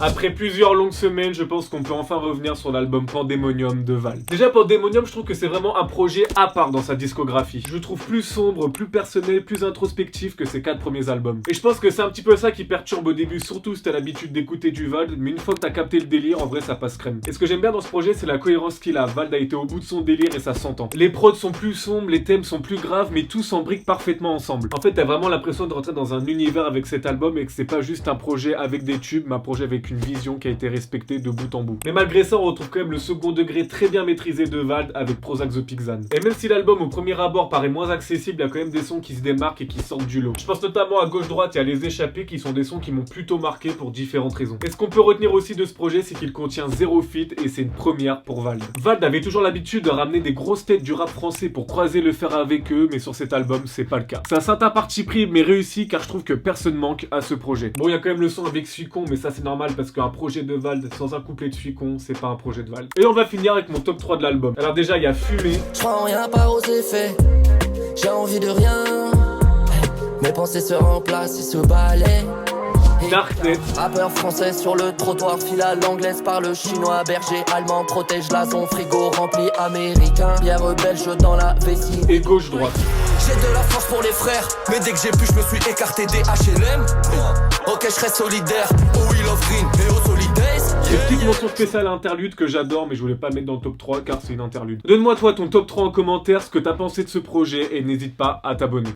Après plusieurs longues semaines, je pense qu'on peut enfin revenir sur l'album Pandemonium de Vald. Déjà Pandemonium, je trouve que c'est vraiment un projet à part dans sa discographie. Je le trouve plus sombre, plus personnel, plus introspectif que ses 4 premiers albums. Et je pense que c'est un petit peu ça qui perturbe au début, surtout si t'as l'habitude d'écouter du Vald, mais une fois que t'as capté le délire, en vrai ça passe crème. Et ce que j'aime bien dans ce projet, c'est la cohérence qu'il a. Vald a été au bout de son délire et ça s'entend. Les prods sont plus sombres, les thèmes sont plus graves, mais tout s'embrique parfaitement ensemble. En fait, t'as vraiment l'impression de rentrer dans un univers avec cet album et que c'est pas juste un projet avec des tubes, mais un projet avec une vision qui a été respectée de bout en bout. Mais malgré ça, on retrouve quand même le second degré très bien maîtrisé de Vald avec Prozac The Pixan. Et même si l'album au premier abord paraît moins accessible, il y a quand même des sons qui se démarquent et qui sortent du lot. Je pense notamment à Gauche-Droite et à Les Échappés qui sont des sons qui m'ont plutôt marqué pour différentes raisons. Et ce qu'on peut retenir aussi de ce projet, c'est qu'il contient 0 feat et c'est une première pour Vald. Vald avait toujours l'habitude de ramener des grosses têtes du rap français pour croiser le fer avec eux, mais sur cet album, c'est pas le cas. C'est un certain parti pris, mais réussi car je trouve que personne manque à ce projet. Bon, il y a quand même le son avec Suicon, mais ça c'est normal parce qu'un projet de Vald sans un couplet de Suicon, c'est pas un projet de Vald. Et on va finir avec mon top 3 de l'album. Alors déjà, il y a Fumée. Je prends rien part aux effets, j'ai envie de rien. Mes pensées se remplacent et se balayent. Darknet. Rappeur français sur le trottoir, file à l'anglaise par le chinois. Berger allemand protège la zone, frigo rempli américain. Bière belge dans la vessie. Et Gauche-Droite. J'ai de la force pour les frères, mais dès que j'ai pu, je me suis écarté des HLM. Ok, je serai solidaire, oh we love green et au Solidays. J'ai une petite mention spéciale à Interlude que j'adore, mais je voulais pas le mettre dans le top 3 car c'est une interlude. Donne-moi toi ton top 3 en commentaire, ce que t'as pensé de ce projet et n'hésite pas à t'abonner.